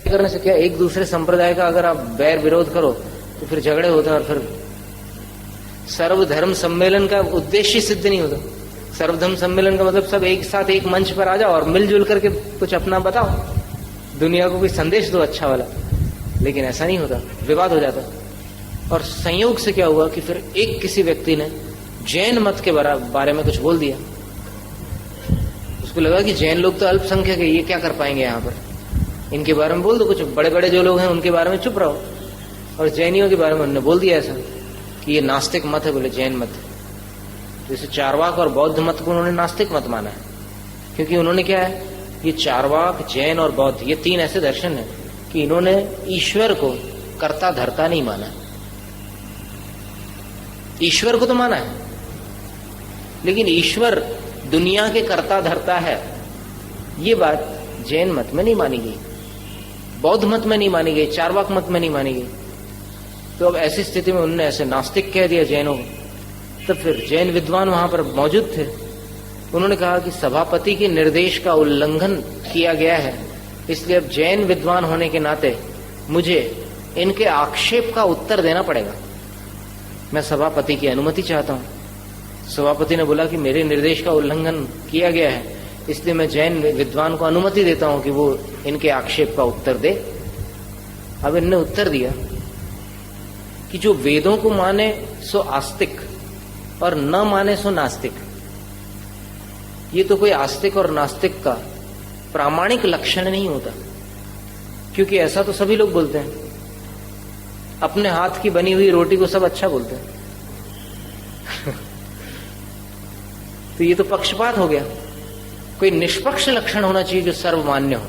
करने से क्या, एक दूसरे संप्रदाय का अगर आप बैर विरोध करो तो फिर झगड़े होते हैं और फिर सर्वधर्म सम्मेलन का उद्देश्य सिद्ध नहीं होता। सर्वधर्म सम्मेलन का मतलब सब एक साथ एक मंच पर आ जाओ और मिलजुल करके कुछ अपना बताओ, दुनिया को कोई संदेश दो अच्छा वाला, लेकिन ऐसा नहीं होता, विवाद हो जाता। और संयोग से क्या हुआ कि फिर एक किसी व्यक्ति ने जैन मत के बारे में कुछ बोल दिया। उसको लगा कि जैन लोग तो अल्पसंख्यक है, ये क्या कर पाएंगे यहाँ पर, इनके बारे में बोल दो कुछ, बड़े बड़े जो लोग हैं उनके बारे में चुप रहो। और जैनियों के बारे में उन्होंने बोल दिया ऐसा कि ये नास्तिक मत है, बोले जैन मत। जैसे चारवाक और बौद्ध मत को उन्होंने नास्तिक मत माना है, क्योंकि उन्होंने क्या है, ये चारवाक, जैन और बौद्ध, ये तीन ऐसे दर्शन हैं कि इन्होंने ईश्वर को कर्ता धर्ता नहीं माना। ईश्वर को तो माना है, लेकिन ईश्वर दुनिया के कर्ता धर्ता है, ये बात जैन मत में नहीं मानी गई, बौद्ध मत में नहीं मानी गई, चारवाक मत में नहीं मानी गई। तो अब ऐसी स्थिति में उन्होंने ऐसे नास्तिक कह दिया जैनों को। तब फिर जैन विद्वान वहां पर मौजूद थे, उन्होंने कहा कि सभापति के निर्देश का उल्लंघन किया गया है, इसलिए अब जैन विद्वान होने के नाते मुझे इनके आक्षेप का उत्तर देना पड़ेगा, मैं सभापति की अनुमति चाहता हूं। सभापति ने बोला कि मेरे निर्देश का उल्लंघन किया गया है, इसलिए मैं जैन विद्वान को अनुमति देता हूं कि वो इनके आक्षेप का उत्तर दे। अब इनने उत्तर दिया कि जो वेदों को माने सो आस्तिक और न माने सो नास्तिक। ये तो कोई आस्तिक और नास्तिक का प्रामाणिक लक्षण नहीं होता, क्योंकि ऐसा तो सभी लोग बोलते हैं, अपने हाथ की बनी हुई रोटी को सब अच्छा बोलते हैं। तो ये तो पक्षपात हो गया। कोई निष्पक्ष लक्षण होना चाहिए जो सर्वमान्य हो।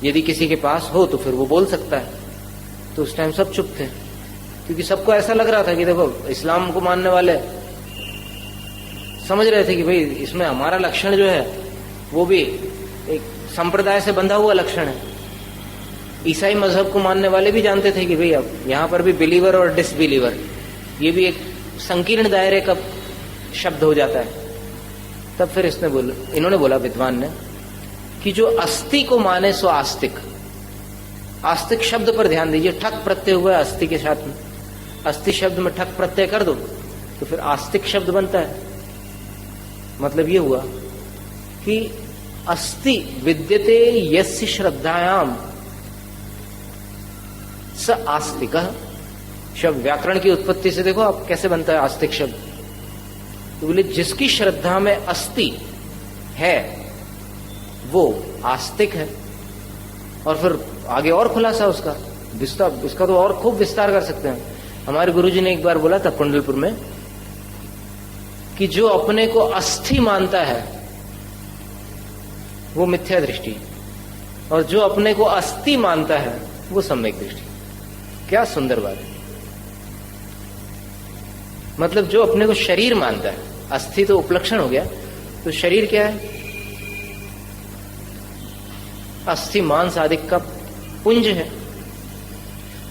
यदि किसी के पास हो तो फिर वो बोल सकता है। तो उस टाइम सब चुप थे, क्योंकि सबको ऐसा लग रहा था कि देखो इस्लाम को मानने वाले समझ रहे थे कि भाई इसमें हमारा लक्षण जो है वो भी एक संप्रदाय से बंधा हुआ लक्षण है। ईसाई मजहब को मानने वाले भी जानते थे कि भाई अब यहाँ पर भी बिलीवर और डिसबिलीवर, ये भी एक संकीर्ण दायरे का शब्द हो जाता है। तब फिर इन्होंने बोला विद्वान ने कि जो अस्थि को माने सो आस्तिक। आस्तिक शब्द पर ध्यान दीजिए, ठक प्रत्यय हुआ है अस्थि के साथ में, अस्थि शब्द में ठक प्रत्यय कर दो तो फिर आस्तिक शब्द बनता है। मतलब ये हुआ कि अस्थि विद्यते यस्य श्रद्धायाम स आस्तिक। शब्द व्याकरण की उत्पत्ति से देखो आप कैसे बनता है आस्तिक शब्द। तो बोले जिसकी श्रद्धा में अस्थि है वो आस्तिक है। और फिर आगे और खुलासा उसका इसका तो और खूब विस्तार कर सकते हैं। हमारे गुरुजी ने एक बार बोला था कुंडलपुर में कि जो अपने को अस्थि मानता है वो मिथ्या दृष्टि, और जो अपने को अस्थि मानता है वो सम्यक दृष्टि। क्या सुंदर बात है। मतलब जो अपने को शरीर मानता है, अस्थि तो उपलक्षण हो गया, तो शरीर क्या है, अस्थि मांस आदि का पुंज है।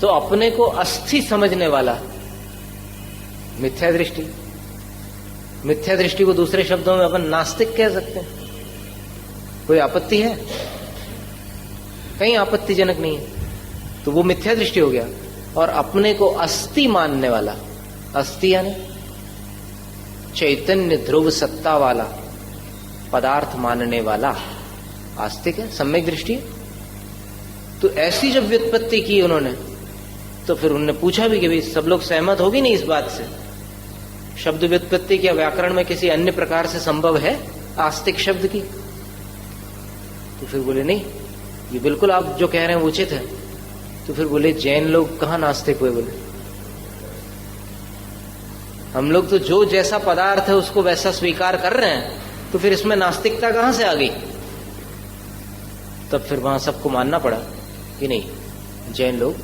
तो अपने को अस्थि समझने वाला मिथ्या दृष्टि। मिथ्या दृष्टि को दूसरे शब्दों में अपन नास्तिक कह सकते हैं। कोई आपत्ति है? कहीं आपत्तिजनक नहीं है, तो वो मिथ्या दृष्टि हो गया। और अपने को अस्थि मानने वाला, अस्थि यानी चैतन्य ध्रुव सत्ता वाला, पदार्थ मानने वाला आस्तिक है, सम्यक दृष्टि है। तो ऐसी जब व्युत्पत्ति की उन्होंने, तो फिर उन्होंने पूछा भी कि भाई सब लोग सहमत होगी नहीं इस बात से, शब्द व्युत्पत्ति क्या व्याकरण में किसी अन्य प्रकार से संभव है आस्तिक शब्द की? तो फिर बोले नहीं, ये बिल्कुल आप जो कह रहे हैं वो उचित है। तो फिर बोले जैन लोग कहाँ नास्तिक हुए? बोले हम लोग तो जो जैसा पदार्थ है उसको वैसा स्वीकार कर रहे हैं, तो फिर इसमें नास्तिकता कहां से आ गई? तब फिर वहां सबको मानना पड़ा कि नहीं, जैन लोग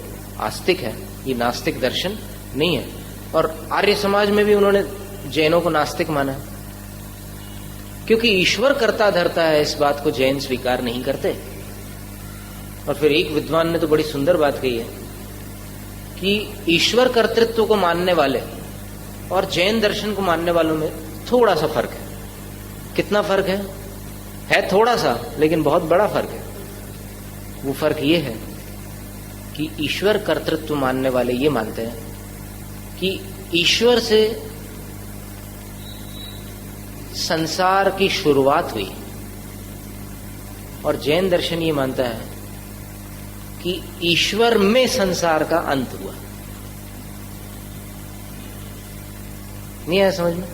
आस्तिक है, ये नास्तिक दर्शन नहीं है। और आर्य समाज में भी उन्होंने जैनों को नास्तिक माना, क्योंकि ईश्वर कर्ता धर्ता है, इस बात को जैन स्वीकार नहीं करते। और फिर एक विद्वान ने तो बड़ी सुंदर बात कही है कि ईश्वर कर्तृत्व को मानने वाले और जैन दर्शन को मानने वालों में थोड़ा सा फर्क है। कितना फर्क है थोड़ा सा, लेकिन बहुत बड़ा फर्क है। वो फर्क ये है कि ईश्वर कर्तृत्व मानने वाले ये मानते हैं कि ईश्वर से संसार की शुरुआत हुई, और जैन दर्शन ये मानता है कि ईश्वर में संसार का अंत हुआ। नहीं आया समझ में?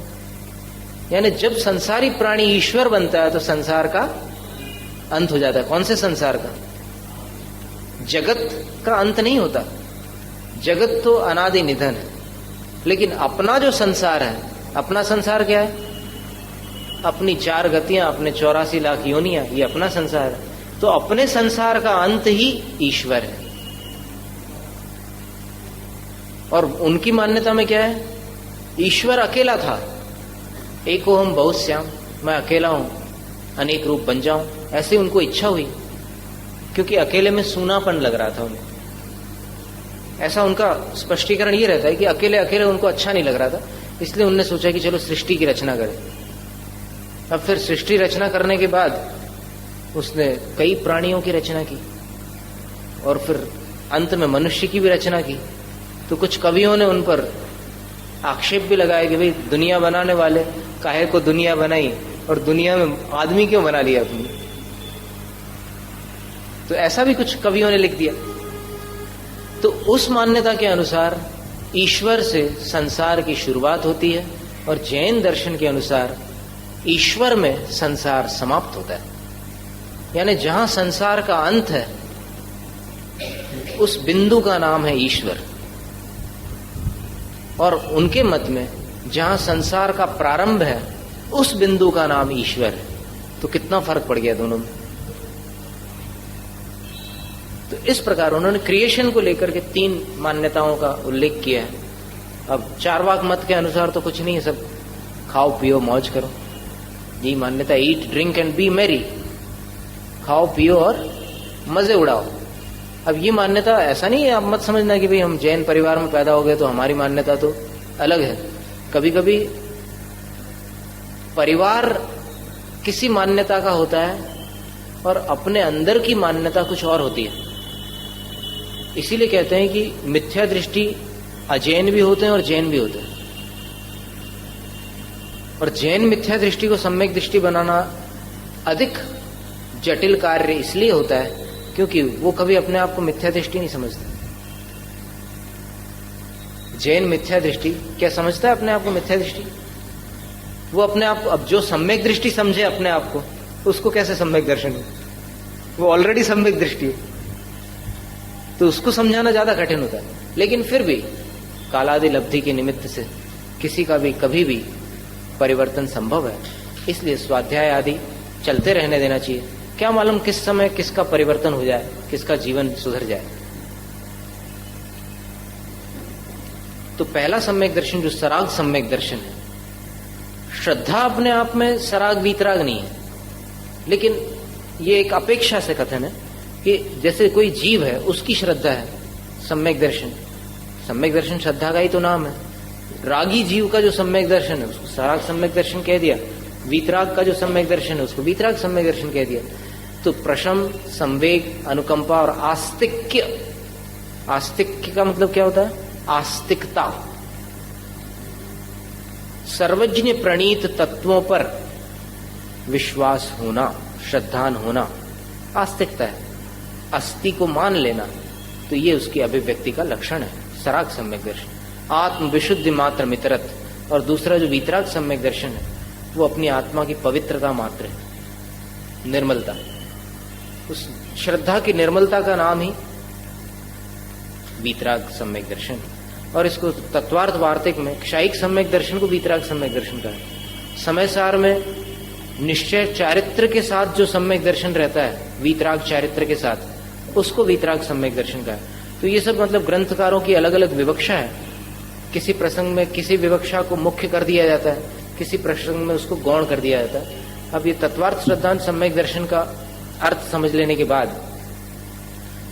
यानी जब संसारी प्राणी ईश्वर बनता है तो संसार का अंत हो जाता है। कौन से संसार का? जगत का अंत नहीं होता, जगत तो अनादि निधन है, लेकिन अपना जो संसार है, अपना संसार क्या है? अपनी 4 गतियां, अपने 84 लाख योनियां, ये अपना संसार है। तो अपने संसार का अंत ही ईश्वर है। और उनकी मान्यता में क्या है? ईश्वर अकेला था, एको हम बहुत श्याम, मैं अकेला हूं, अनेक रूप बन जाऊं, ऐसे उनको इच्छा हुई, क्योंकि अकेले में सूनापन लग रहा था उन्हें। ऐसा उनका स्पष्टीकरण ये रहता है कि अकेले अकेले उनको अच्छा नहीं लग रहा था, इसलिए उनने सोचा कि चलो सृष्टि की रचना करें। अब फिर सृष्टि रचना करने के बाद उसने कई प्राणियों की रचना की, और फिर अंत में मनुष्य की भी रचना की। तो कुछ कवियों ने उन पर आक्षेप भी लगाया कि भाई दुनिया बनाने वाले काहे को दुनिया बनाई, और दुनिया में आदमी क्यों बना लिया तुमने? तो ऐसा भी कुछ कवियों ने लिख दिया। तो उस मान्यता के अनुसार ईश्वर से संसार की शुरुआत होती है, और जैन दर्शन के अनुसार ईश्वर में संसार समाप्त होता है। यानी जहां संसार का अंत है उस बिंदु का नाम है ईश्वर, और उनके मत में जहां संसार का प्रारंभ है उस बिंदु का नाम ईश्वर है। तो कितना फर्क पड़ गया दोनों में। तो इस प्रकार उन्होंने क्रिएशन को लेकर के 3 मान्यताओं का उल्लेख किया है। अब चार्वाक मत के अनुसार तो कुछ नहीं है, सब खाओ पियो मौज करो, यही मान्यता, eat drink and B Mary, खाओ पियो और मजे उड़ाओ। अब ये मान्यता ऐसा नहीं है, आप मत समझना कि भाई हम जैन परिवार में पैदा हो गए तो हमारी मान्यता तो अलग है। कभी कभी परिवार किसी मान्यता का होता है और अपने अंदर की मान्यता कुछ और होती है। इसीलिए कहते हैं कि मिथ्या दृष्टि अजैन भी होते हैं और जैन भी होते हैं। और जैन मिथ्या दृष्टि को सम्यक दृष्टि बनाना अधिक जटिल कार्य इसलिए होता है क्योंकि वो कभी अपने आप को मिथ्या दृष्टि नहीं समझते। जैन मिथ्या दृष्टि क्या समझता है? अपने आप को मिथ्या दृष्टि। वो अपने आप, अब जो सम्यक दृष्टि समझे अपने आप को, उसको कैसे सम्यक दर्शन है? वो ऑलरेडी सम्यक दृष्टि है, तो उसको समझाना ज्यादा कठिन होता है। लेकिन फिर भी कालादि लब्धि के निमित्त से किसी का भी कभी भी परिवर्तन संभव है, इसलिए स्वाध्याय आदि चलते रहने देना चाहिए। क्या मालूम किस समय किसका परिवर्तन हो जाए, किसका जीवन सुधर जाए। तो पहला सम्यक दर्शन जो सराग सम्यक दर्शन है, श्रद्धा अपने आप में सराग वीतराग नहीं है, लेकिन ये एक अपेक्षा से कथन है कि जैसे कोई जीव है उसकी श्रद्धा है सम्यक दर्शन। सम्यक दर्शन श्रद्धा का ही तो नाम है। रागी जीव का जो सम्यक दर्शन है उसको सराग सम्यक दर्शन कह दिया, वीतराग का जो सम्यक दर्शन है उसको वीतराग सम्यक दर्शन कह दिया। तो प्रशम, संवेग, अनुकंपा और आस्तिक्य, आस्तिक्य का मतलब क्या होता है? आस्तिकता, सर्वज्ञ प्रणीत तत्वों पर विश्वास होना, श्रद्धान होना, आस्तिकता है। अस्थि को मान लेना, तो ये उसकी अभिव्यक्ति का लक्षण है सराग सम्यक दर्शन। आत्म विशुद्धि मात्र मित्रत, और दूसरा जो वीतराग सम्यक दर्शन है वो अपनी आत्मा की पवित्रता मात्र है, निर्मलता। उस श्रद्धा की निर्मलता का नाम ही वीतराग सम्यक दर्शन है। और इसको तत्वार्थ वार्तिक में क्षायिक सम्यक दर्शन को वीतराग सम्यक दर्शन का है। समय सार में निश्चय चारित्र के साथ जो सम्यक दर्शन रहता है, वीतराग चारित्र के साथ, उसको वीतराग सम्यक दर्शन का है। तो ये सब मतलब ग्रंथकारों की अलग अलग विवक्षा है। किसी प्रसंग में किसी विवक्षा को मुख्य कर दिया जाता है, किसी प्रसंग में उसको गौण कर दिया जाता है। अब ये तत्वार्थ श्रद्धांत सम्यक दर्शन का अर्थ समझ लेने के बाद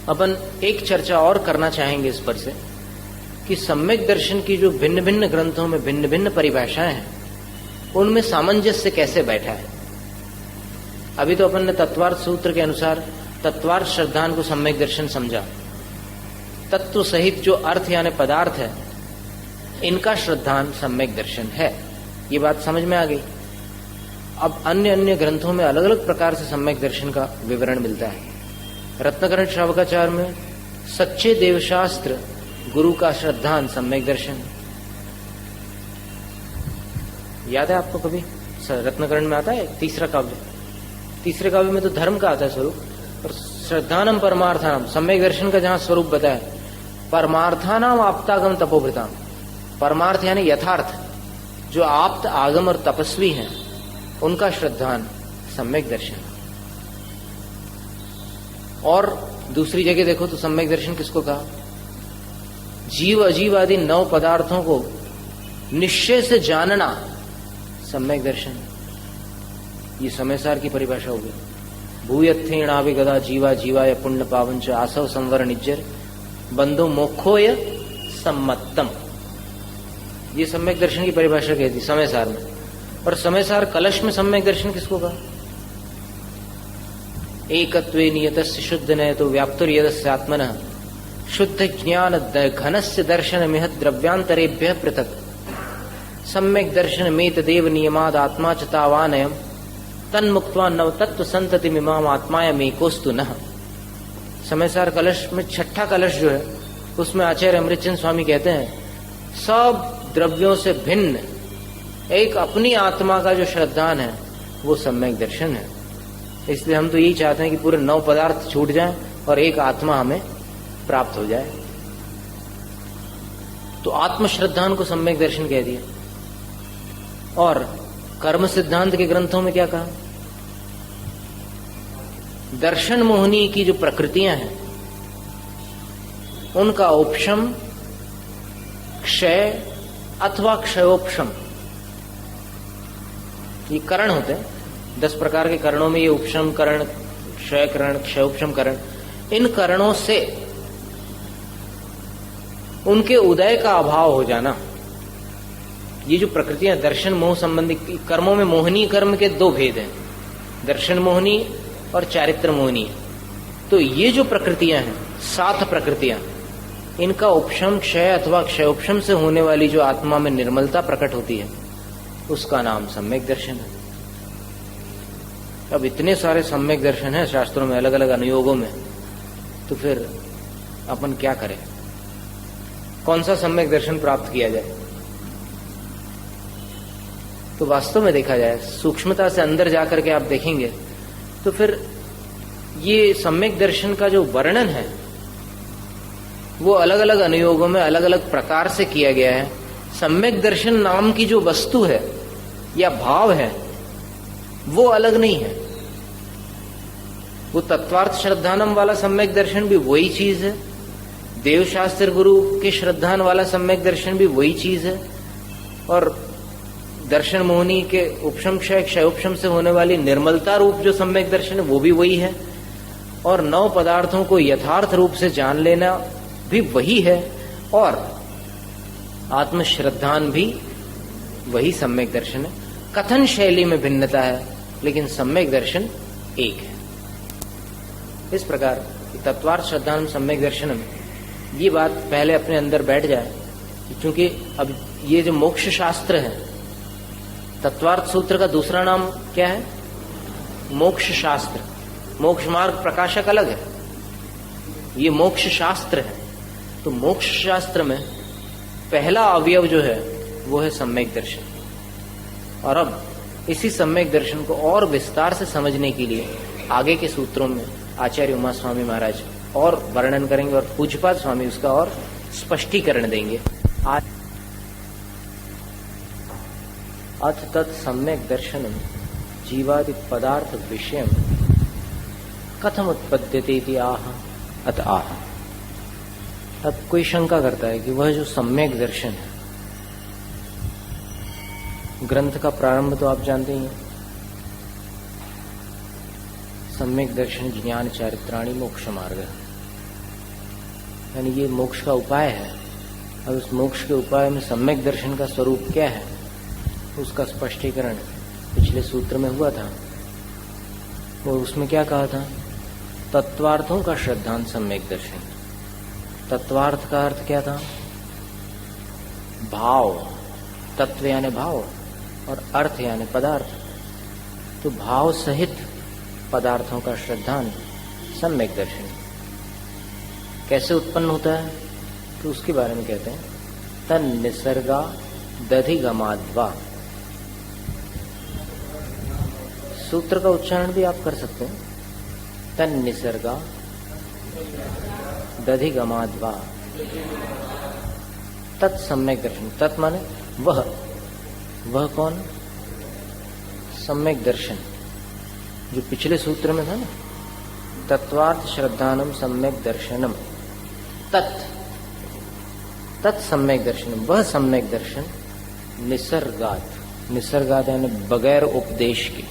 अपन एक चर्चा और करना चाहेंगे इस पर से कि सम्यक दर्शन की जो भिन्न भिन्न ग्रंथों में भिन्न भिन्न परिभाषाएं हैं, उनमें सामंजस्य कैसे बैठा है। अभी तो अपन ने तत्वार्थ सूत्र के अनुसार तत्वार्थ श्रद्धान को सम्यक दर्शन समझा। तत्व सहित जो अर्थ यानी पदार्थ है, इनका श्रद्धान सम्यक दर्शन है। ये बात समझ में आ गई। अब अन्य अन्य ग्रंथों में अलग अलग प्रकार से सम्यक दर्शन का विवरण मिलता है। रत्नकरण श्रावकाचार्य में सच्चे देवशास्त्र गुरु का श्रद्धान सम्यक दर्शन। याद है आपको कभी रत्नकरण में आता है तीसरा काव्य? तीसरे काव्य में तो धर्म का आता है स्वरूप, और श्रद्धानम परमार्थानम सम्यक दर्शन का जहां स्वरूप बताया, परमार्थानाम आप्तागम तपोभृताम। परमार्थ यानी यथार्थ, जो आप्त आगम और तपस्वी हैं उनका श्रद्धान सम्यक दर्शन। और दूसरी जगह देखो तो सम्यक दर्शन किसको कहा? जीव अजीव आदि 9 पदार्थों को निश्चय से जानना सम्यक दर्शन। ये समयसार की परिभाषा हो गई। भूयत्थेणाभिगदा जीवा जीवाय पुण्य पावंच आसव संवर निज्जर बंधु मोक्षोय सम्मतम। ये सम्यक दर्शन की परिभाषा कहती समयसार में। और समयसार कलश में सम्यक दर्शन किसको कहा? एकत्वे नियतस्य शुद्ध नयतो व्याप्तुर यदस्य आत्मनः शुद्ध ज्ञान घनस्य दर्शन मिह द्रव्यांतरेभ्य पृथक सम्यक दर्शन में तदेव नियमाद आत्मा च तावानयम तन्मुक्त्वा नव तत्व संतति मिमाम आत्मायम एकोस्तु नः। समयसार कलश में छठा कलश जो है, उसमें आचार्य अमृतचंद स्वामी कहते हैं सब द्रव्यों से भिन्न एक अपनी आत्मा का जो श्रद्धान है वो सम्यक दर्शन है। इसलिए हम तो यही चाहते हैं कि पूरे 9 पदार्थ छूट जाएं और एक आत्मा हमें प्राप्त हो जाए। तो आत्मश्रद्धान को सम्यक दर्शन कह दिया। और कर्म सिद्धांत के ग्रंथों में क्या कहा? दर्शन मोहनी की जो प्रकृतियां हैं उनका उपशम, क्षय अथवा क्षयोपशम, ये करण होते हैं। 10 प्रकार के करणों में ये उपशम करण, क्षय करण, क्षयोपशम करण, इन करणों से उनके उदय का अभाव हो जाना। ये जो प्रकृतियां दर्शन मोह संबंधी कर्मों में, मोहनी कर्म के 2 भेद हैं, दर्शन मोहनी और चारित्र मोहनी। तो ये जो प्रकृतियां हैं, 7 प्रकृतियां, इनका उपशम, क्षय अथवा क्षयोपशम से होने वाली जो आत्मा में निर्मलता प्रकट होती है उसका नाम सम्यक दर्शन है। अब इतने सारे सम्यक दर्शन है शास्त्रों में, अलग अलग अनुयोगों में, तो फिर अपन क्या करें? कौन सा सम्यक दर्शन प्राप्त किया जाए? तो वास्तव में देखा जाए, सूक्ष्मता से अंदर जाकर के आप देखेंगे तो फिर ये सम्यक दर्शन का जो वर्णन है वो अलग अलग अनुयोगों में अलग अलग प्रकार से किया गया है। सम्यक दर्शन नाम की जो वस्तु है या भाव है वो अलग नहीं है। वो तत्वार्थ श्रद्धानम वाला सम्यक दर्शन भी वही चीज है, देवशास्त्र गुरु के श्रद्धान वाला सम्यक दर्शन भी वही चीज है, और दर्शन मोहनी के उपशम क्षय क्षयोपशम से होने वाली निर्मलता रूप जो सम्यक दर्शन है वो भी वही है, और 9 पदार्थों को यथार्थ रूप से जान लेना भी वही है, और आत्मश्रद्धान भी वही सम्यक दर्शन है। कथन शैली में भिन्नता है लेकिन सम्यक दर्शन एक है। इस प्रकार तत्वार्थ श्रद्धान सम्यक दर्शन में ये बात पहले अपने अंदर बैठ जाए, क्योंकि अब ये जो मोक्ष शास्त्र है, तत्वार्थ सूत्र का दूसरा नाम क्या है? मोक्ष शास्त्र। मोक्ष मार्ग प्रकाशक अलग है, ये मोक्ष शास्त्र है। तो मोक्ष शास्त्र में पहला अवयव जो है वो है सम्यक दर्शन। और अब इसी सम्यक दर्शन को और विस्तार से समझने के लिए आगे के सूत्रों में आचार्य उमा स्वामी महाराज और वर्णन करेंगे और पूज्यपाद स्वामी उसका और स्पष्टीकरण देंगे। अथ तत् सम्यक दर्शनम जीवादि पदार्थ विषयम कथम उत्पद्यते इति आह अत आह। अब कोई शंका करता है कि वह जो सम्यक दर्शन है, ग्रंथ का प्रारंभ तो आप जानते ही हैं, सम्यक दर्शन ज्ञान चारित्राणि मोक्ष मार्ग, यानी ये मोक्ष का उपाय है। अब उस मोक्ष के उपाय में सम्यक दर्शन का स्वरूप क्या है उसका स्पष्टीकरण पिछले सूत्र में हुआ था। और उसमें क्या कहा था? तत्वार्थों का श्रद्धांत सम्यक दर्शन। तत्वार्थ का अर्थ क्या था? भाव। तत्व यानी भाव और अर्थ यानी पदार्थ। तो भाव सहित पदार्थों का श्रद्धांत सम्यक दर्शन कैसे उत्पन्न होता है? तो उसके बारे में कहते हैं तन निसर्गा दधिगमाद्वा। सूत्र का उच्चारण भी आप कर सकते हैं, तन निसर्गा दधिगमाद्वा तत्सम्यक दर्शन। तत् माने वह कौन? सम्यक दर्शन, जो पिछले सूत्र में था ना, तत्वार्थ श्रद्धानम सम्यक दर्शनम। तत्सम्यक दर्शनम, वह सम्यक दर्शन निसर्गात यानी बगैर उपदेश के,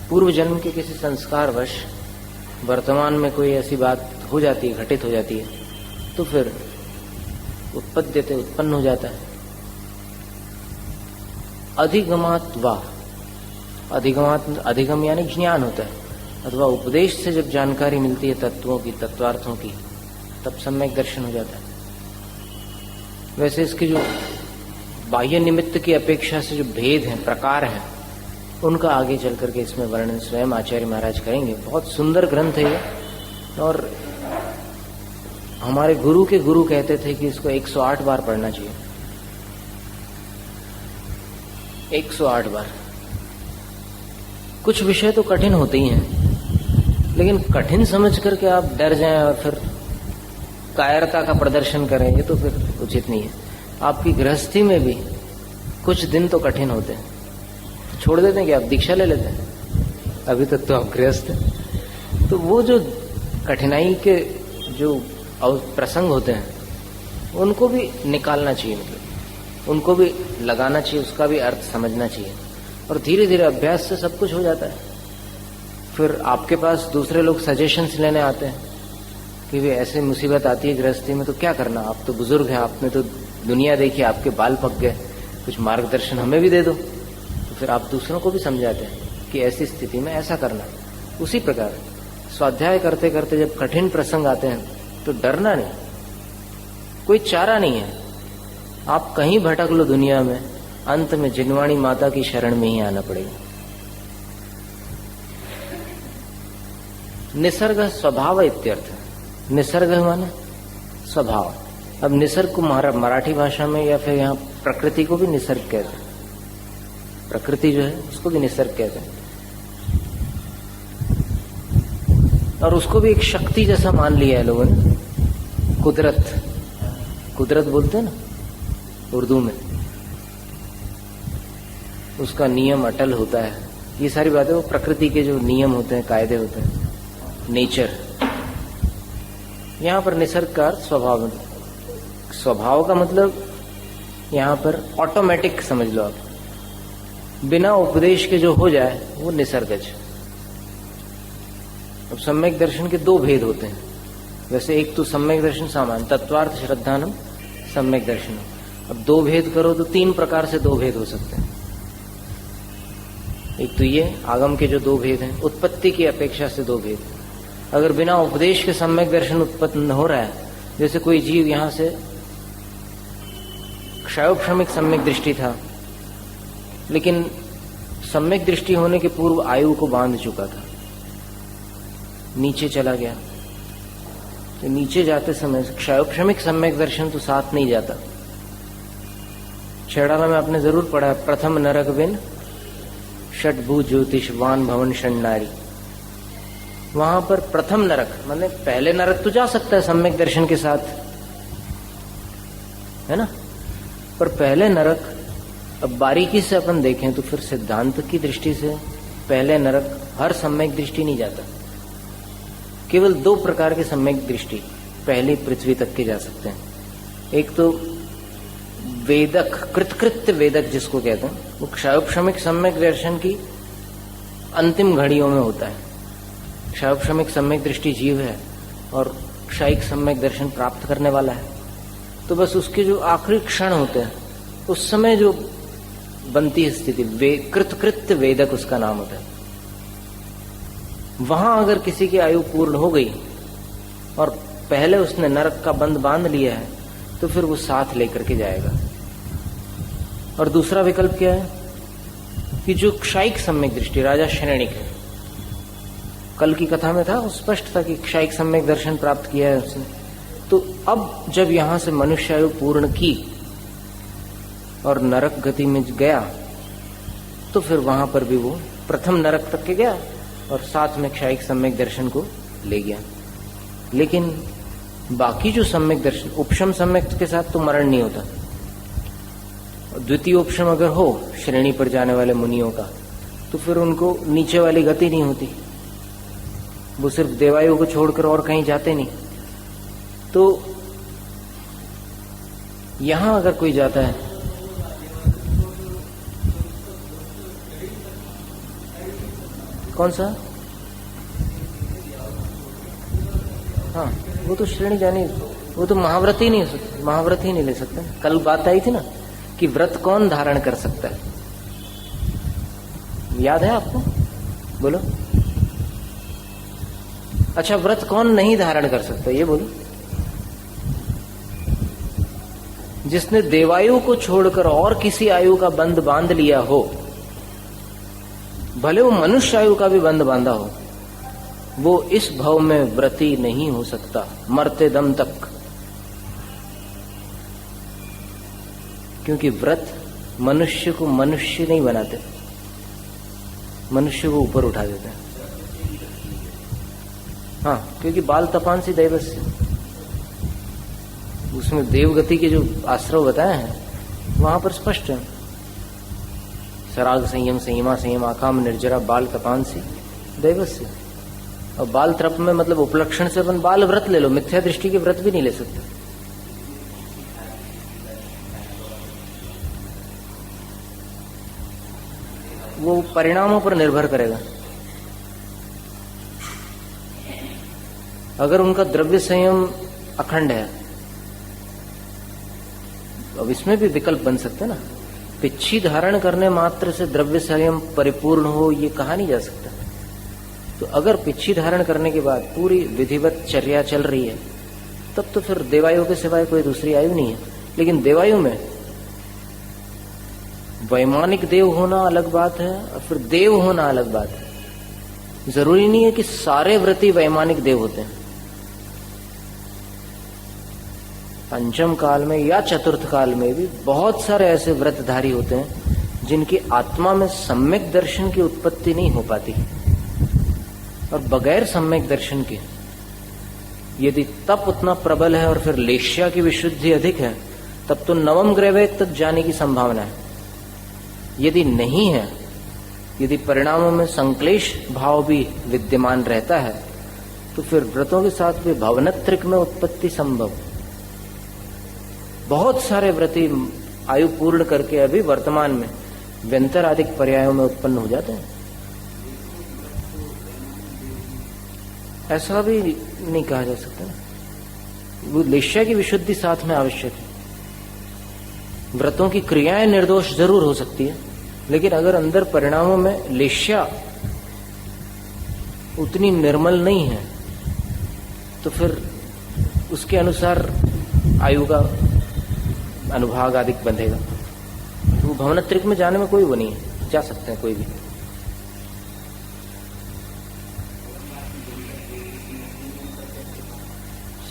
पूर्व जन्म के किसी संस्कारवश वर्तमान में कोई ऐसी बात हो जाती है, घटित हो जाती है, तो फिर उत्पद्यते उत्पन्न हो जाता है। अधिगम यानी ज्ञान होता है, अथवा उपदेश से जब जानकारी मिलती है तत्वों की, तत्वार्थों की, तब सम्यक दर्शन हो जाता है। वैसे इसके जो बाह्य निमित्त की अपेक्षा से जो भेद हैं, प्रकार हैं, उनका आगे चल करके इसमें वर्णन स्वयं आचार्य महाराज करेंगे। बहुत सुंदर ग्रंथ है ये, और हमारे गुरु के गुरु कहते थे कि इसको 108 बार पढ़ना चाहिए। 108 बार। कुछ विषय तो कठिन होते ही हैं, लेकिन कठिन समझ करके आप डर जाएं और फिर कायरता का प्रदर्शन करें, ये तो फिर उचित नहीं है। आपकी गृहस्थी में भी कुछ दिन तो कठिन होते हैं, छोड़ देते हैं कि आप दीक्षा ले लेते हैं, अभी तक तो आप गृहस्थ हैं। तो वो जो कठिनाई के जो प्रसंग होते हैं उनको भी निकालना चाहिए, मतलब उनको भी लगाना चाहिए, उसका भी अर्थ समझना चाहिए, और धीरे धीरे अभ्यास से सब कुछ हो जाता है। फिर आपके पास दूसरे लोग सजेशंस लेने आते हैं कि वे ऐसे मुसीबत आती है गृहस्थी में तो क्या करना, आप तो बुजुर्ग हैं, आपने तो दुनिया देखी, आपके बाल पक गए, कुछ मार्गदर्शन हमें भी दे दो। तो फिर आप दूसरों को भी समझाते हैं कि ऐसी स्थिति में ऐसा करना। उसी प्रकार स्वाध्याय करते करते जब कठिन प्रसंग आते हैं तो डरना नहीं, कोई चारा नहीं है। आप कहीं भटक लो दुनिया में, अंत में जिनवाणी माता की शरण में ही आना पड़ेगा। निसर्ग स्वभाव इत्यर्थ। निसर्ग माने स्वभाव। अब निसर्ग को मराठी भाषा में या फिर यहाँ प्रकृति को भी निसर्ग कहते हैं। प्रकृति जो है उसको भी निसर्ग कहते हैं, और उसको भी एक शक्ति जैसा मान लिया है लोगों ने। कुदरत बोलते हैं ना उर्दू में, उसका नियम अटल होता है। ये सारी बातें वो प्रकृति के जो नियम होते हैं, कायदे होते हैं, नेचर। यहाँ पर निसर्ग का स्वभाव, स्वभाव का मतलब यहाँ पर ऑटोमेटिक समझ लो आप, बिना उपदेश के जो हो जाए वो निसर्गज। अब सम्यक दर्शन के दो भेद होते हैं। वैसे एक तो सम्यक दर्शन सामान्य, तत्वार्थ श्रद्धानम सम्यक दर्शन। अब दो भेद करो तो तीन प्रकार से दो भेद हो सकते हैं। एक तो ये आगम के जो दो भेद हैं, उत्पत्ति की अपेक्षा से दो भेद। अगर बिना उपदेश के सम्यक दर्शन उत्पन्न हो रहा है, जैसे कोई जीव यहां से क्षयोपशमिक सम्यक दृष्टि था, लेकिन सम्यक दृष्टि होने के पूर्व आयु को बांध चुका था, नीचे चला गया, तो नीचे जाते समय क्षयोपशमिक सम्यक दर्शन तो साथ नहीं जाता। छेड़ाला में आपने जरूर पढ़ा, प्रथम नरक बिन षटभू ज्योतिषवान भवन षण्णारी। वहां पर प्रथम नरक माने पहले नरक तो जा सकता है सम्यक दर्शन के साथ, है ना, पर पहले नरक, अब बारीकी से अपन देखें तो फिर सिद्धांत की दृष्टि से पहले नरक हर सम्यक दृष्टि नहीं जाता। केवल दो प्रकार के सम्यक दृष्टि पहली पृथ्वी तक के जा सकते हैं। एक तो वेदक, कृतकृत्य वेदक जिसको कहते हैं, वो क्षयोपशमिक सम्यक दर्शन की अंतिम घड़ियों में होता है। क्षयोपशमिक सम्यक दृष्टि जीव है और क्षयिक सम्यक दर्शन प्राप्त करने वाला है। तो बस उसके जो आखिरी क्षण होते हैं उस समय जो बनती है स्थिति, कृतकृत्य वेदक उसका नाम होता है। वहां अगर किसी की आयु पूर्ण हो गई और पहले उसने नरक का बंध बांध लिया है तो फिर वो साथ लेकर के जाएगा। और दूसरा विकल्प क्या है कि जो क्षायिक सम्यक दृष्टि, राजा श्रेणिक है, कल की कथा में था, स्पष्ट था कि क्षायिक सम्यक दर्शन प्राप्त किया है उसने। तो अब जब यहां से मनुष्य आयु पूर्ण की और नरक गति में गया तो फिर वहां पर भी वो प्रथम नरक तक के गया और साथ में क्षायिक सम्यक दर्शन को ले गया। लेकिन बाकी जो सम्यक दर्शन, उपशम सम्यक के साथ तो मरण नहीं होता। द्वितीय उपशम अगर हो श्रेणी पर जाने वाले मुनियों का तो फिर उनको नीचे वाली गति नहीं होती, वो सिर्फ देवायु को छोड़कर और कहीं जाते नहीं। तो यहां अगर कोई जाता है, कौन सा, हाँ वो तो श्रेणी जानी, वो तो महाव्रत ही नहीं हो सकता, महाव्रत ही नहीं ले सकता। कल बात आई थी ना कि व्रत कौन धारण कर सकता है, याद है आपको? बोलो। अच्छा, व्रत कौन नहीं धारण कर सकता ये बोलो? जिसने देवायु को छोड़कर और किसी आयु का बंध बांध लिया हो, भले वो मनुष्य आयु का भी बंध बांधा हो, वो इस भव में व्रती नहीं हो सकता मरते दम तक। क्योंकि व्रत मनुष्य को मनुष्य नहीं बनाते, मनुष्य को ऊपर उठा देते हैं। हाँ, क्योंकि बाल तपांसी दैवस्य, उसमें देवगति के जो आश्रव बताए हैं वहां पर स्पष्ट है, सराग संयम संयमा संयम आकाम निर्जरा बाल तपांसी दैवस्य। और बाल त्रप में मतलब उपलक्षण से अपन बाल व्रत ले लो, मिथ्या दृष्टि के व्रत भी नहीं ले सकते। वो परिणामों पर निर्भर करेगा। अगर उनका द्रव्य संयम अखंड है, अब इसमें भी विकल्प बन सकते ना, पिच्छी धारण करने मात्र से द्रव्य संयम परिपूर्ण हो ये कहा नहीं जा सकता। तो अगर पिच्छी धारण करने के बाद पूरी विधिवत चर्या चल रही है तब तो फिर देवायु के सिवाय कोई दूसरी आयु नहीं है। लेकिन देवायु में वैमानिक देव होना अलग बात है और फिर देव होना अलग बात है। जरूरी नहीं है कि सारे व्रती वैमानिक देव होते हैं। पंचम काल में या चतुर्थ काल में भी बहुत सारे ऐसे व्रतधारी होते हैं जिनकी आत्मा में सम्यक दर्शन की उत्पत्ति नहीं हो पाती, और बगैर सम्यक दर्शन के यदि तप उतना प्रबल है और फिर लेश्या की विशुद्धि अधिक है तब तो नवम ग्रहवेग तक जाने की संभावना है। यदि नहीं है, यदि परिणामों में संक्लेश भाव भी विद्यमान रहता है तो फिर व्रतों के साथ भी भवनत्रिक में उत्पत्ति संभव। बहुत सारे व्रती आयु पूर्ण करके अभी वर्तमान में व्यंतराधिक पर्यायों में उत्पन्न हो जाते हैं। ऐसा भी नहीं कहा जा सकता, वो लेश्या की विशुद्धि साथ में आवश्यक है। व्रतों की क्रियाएं निर्दोष जरूर हो सकती है, लेकिन अगर अंदर परिणामों में लेश्या उतनी निर्मल नहीं है तो फिर उसके अनुसार आयु का अनुभाग अधिक बंधेगा। तो भवनत्रिक में जाने में कोई वो नहीं है, जा सकते हैं कोई भी।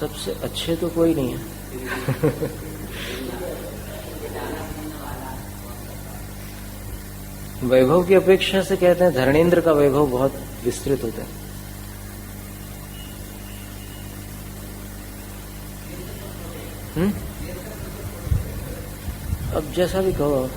सबसे अच्छे तो कोई नहीं है। वैभव की अपेक्षा से कहते हैं धर्मेंद्र का वैभव बहुत विस्तृत होता है। अब जैसा भी कहो।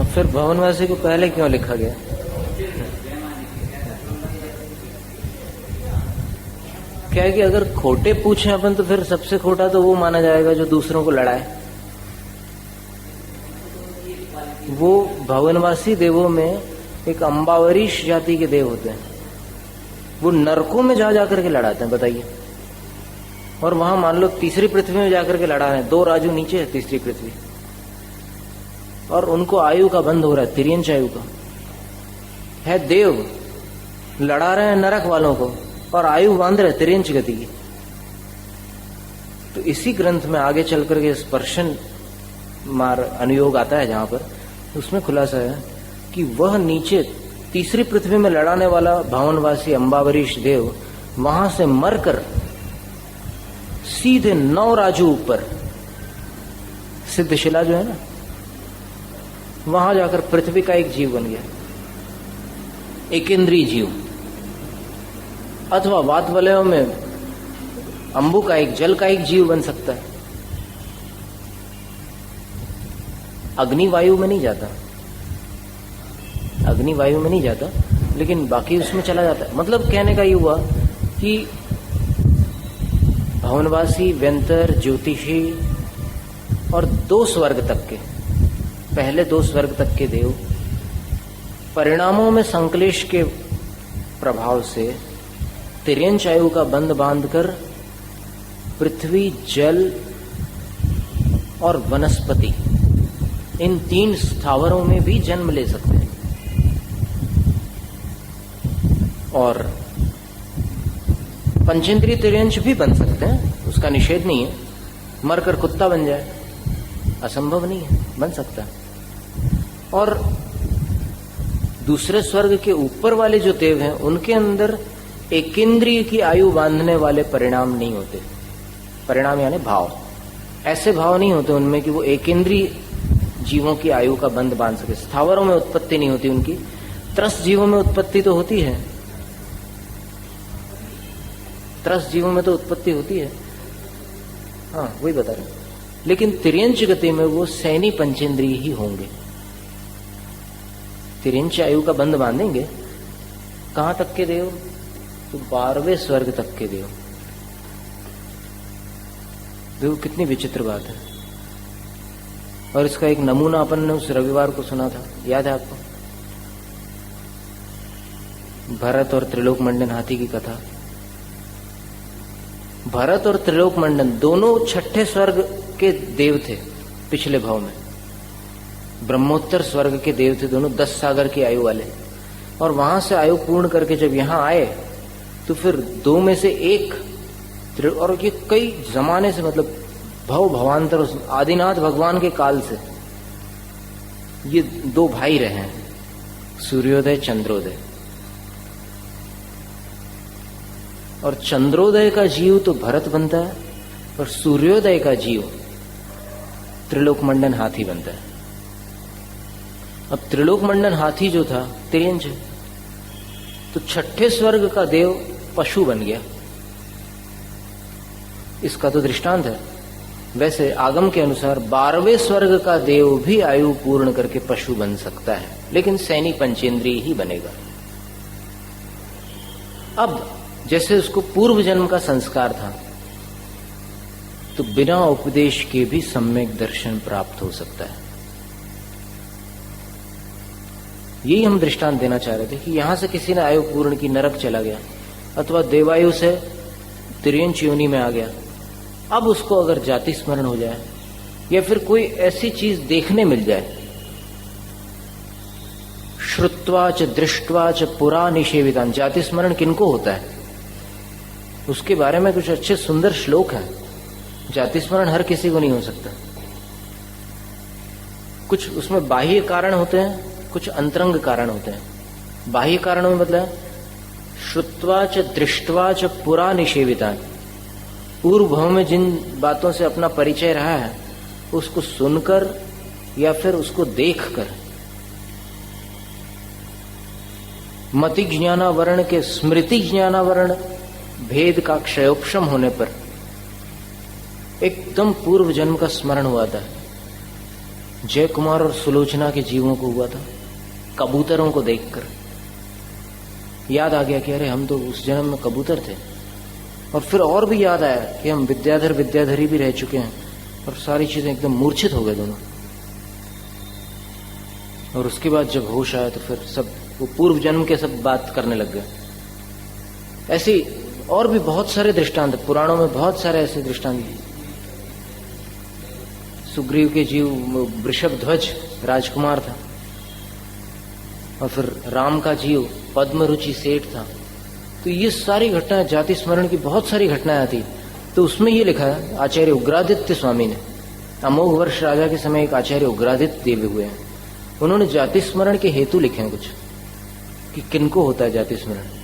फिर भवनवासी को पहले क्यों लिखा गया? क्या है कि अगर खोटे पूछे अपन तो फिर सबसे खोटा तो वो माना जाएगा जो दूसरों को लड़ाए। वो भवनवासी देवों में एक अम्बावरीश जाति के देव होते हैं, वो नरकों में जा जाकर के लड़ाते हैं। बताइए, और वहां मान लो तीसरी पृथ्वी में जाकर के लड़ा रहे हैं, 2 राजू नीचे है तीसरी पृथ्वी, और उनको आयु का बंध हो रहा है, तिर्यंच आयु का है। देव लड़ा रहे हैं नरक वालों को और आयु बांध रहे तिर्यंच गति की। तो इसी ग्रंथ में आगे चल करके स्पर्शन मार अनुयोग आता है, जहां पर उसमें खुलासा है कि वह नीचे तीसरी पृथ्वी में लड़ाने वाला भवनवासी अंबावरीश देव वहां से मरकर सीधे 9 राजू ऊपर सिद्धशिला जो है ना, वहां जाकर पृथ्वी का एक जीव बन गया, एकेंद्रीय जीव। अथवा वात वलयों में अंबु का एक, जल का एक जीव बन सकता है। अग्निवायु में नहीं जाता, अग्निवायु में नहीं जाता, लेकिन बाकी उसमें चला जाता है। मतलब कहने का ये हुआ कि भवनवासी, व्यंतर, ज्योतिषी और 2 स्वर्ग तक के, पहले 2 स्वर्ग तक के देव परिणामों में संक्लेश के प्रभाव से तिर्यंच आयु का बंध बांधकर पृथ्वी, जल और वनस्पति, इन 3 स्थावरों में भी जन्म ले सकते हैं। और पंचेंद्रिय तिर्यंच भी बन सकते हैं, उसका निषेध नहीं है। मरकर कुत्ता बन जाए, असंभव नहीं है, बन सकता है। और दूसरे स्वर्ग के ऊपर वाले जो देव हैं, उनके अंदर एकेंद्रिय की आयु बांधने वाले परिणाम नहीं होते। परिणाम यानी भाव, ऐसे भाव नहीं होते उनमें कि वो एकेंद्रीय जीवों की आयु का बंध बांध सके। स्थावरों में उत्पत्ति नहीं होती उनकी, त्रस्त जीवों में उत्पत्ति तो होती है, त्रस्त जीवों में तो उत्पत्ति होती है, हाँ वही बता रहे। लेकिन तिर्यंच गति में वो सैनी पंचेंद्रिय ही होंगे। तिर्यंच आयु का बंध बांधेंगे। कहां तक के देव? तो 12वें स्वर्ग तक के देव। देखो कितनी विचित्र बात है। और इसका एक नमूना अपन ने उस रविवार को सुना था, याद है आपको? भरत और त्रिलोक मंडन हाथी की कथा। भरत और त्रिलोक मंडन दोनों 6ठे स्वर्ग के देव थे पिछले भाव में, ब्रह्मोत्तर स्वर्ग के देव थे दोनों, 10 सागर की आयु वाले। और वहां से आयु पूर्ण करके जब यहां आए तो फिर 2 में से एक, और ये कई जमाने से, मतलब भव भवांतर, आदिनाथ भगवान के काल से ये 2 भाई रहे हैं, सूर्योदय चंद्रोदय। और चंद्रोदय का जीव तो भरत बनता है और सूर्योदय का जीव त्रिलोक मंडन हाथी बनता है। अब त्रिलोक मंडन हाथी जो था तिर्यंच, तो 6ठे स्वर्ग का देव पशु बन गया। इसका तो दृष्टांत है। वैसे आगम के अनुसार 12वें स्वर्ग का देव भी आयु पूर्ण करके पशु बन सकता है, लेकिन सैनी पंचेंद्रिय ही बनेगा। अब जैसे उसको पूर्व जन्म का संस्कार था, तो बिना उपदेश के भी सम्यक दर्शन प्राप्त हो सकता है। यही हम दृष्टांत देना चाह रहे थे कि यहां से किसी ने आयु पूर्ण की, नरक चला गया, अथवा देवायु से तिर्यंच योनि में आ गया। अब उसको अगर जाति स्मरण हो जाए या फिर कोई ऐसी चीज देखने मिल जाए, श्रुत्वा च दृष्ट्वा च पुरा निषेवितान, जाति स्मरण किनको होता है उसके बारे में कुछ अच्छे सुंदर श्लोक हैं। जाति स्मरण हर किसी को नहीं हो सकता। कुछ उसमें बाह्य कारण होते हैं, कुछ अंतरंग कारण होते हैं। बाह्य कारणों में मतलब श्रुत्वा च दृष्ट्वा च पुरा निषेवितान, पूर्व भाव में जिन बातों से अपना परिचय रहा है उसको सुनकर या फिर उसको देखकर। मति ज्ञानावरण के स्मृति ज्ञानावरण भेद का क्षयोपशम होने पर एकदम पूर्व जन्म का स्मरण हुआ था। जय कुमार और सुलोचना के जीवों को हुआ था, कबूतरों को देखकर याद आ गया कि अरे हम तो उस जन्म में कबूतर थे। और फिर और भी याद आया कि हम विद्याधर विद्याधरी भी रह चुके हैं, और सारी चीजें एकदम मूर्छित हो गए दोनों। और उसके बाद जब होश आया तो फिर सब वो पूर्व जन्म के सब बात करने लग गए। ऐसी और भी बहुत सारे दृष्टांत, पुराणों में बहुत सारे ऐसे दृष्टांत। सुग्रीव के जीव वृषभ ध्वज राजकुमार था, और फिर राम का जीव पद्मरुचि सेठ था। तो ये सारी घटनाएं, जाति स्मरण की बहुत सारी घटनाएं आती। तो उसमें ये लिखा है, आचार्य उग्रादित्य स्वामी ने, अमोघ वर्ष राजा के समय एक आचार्य उग्रादित्य देव हुए हैं, उन्होंने जाति स्मरण के हेतु लिखे हैं कुछ, कि किनको होता है जाति स्मरण।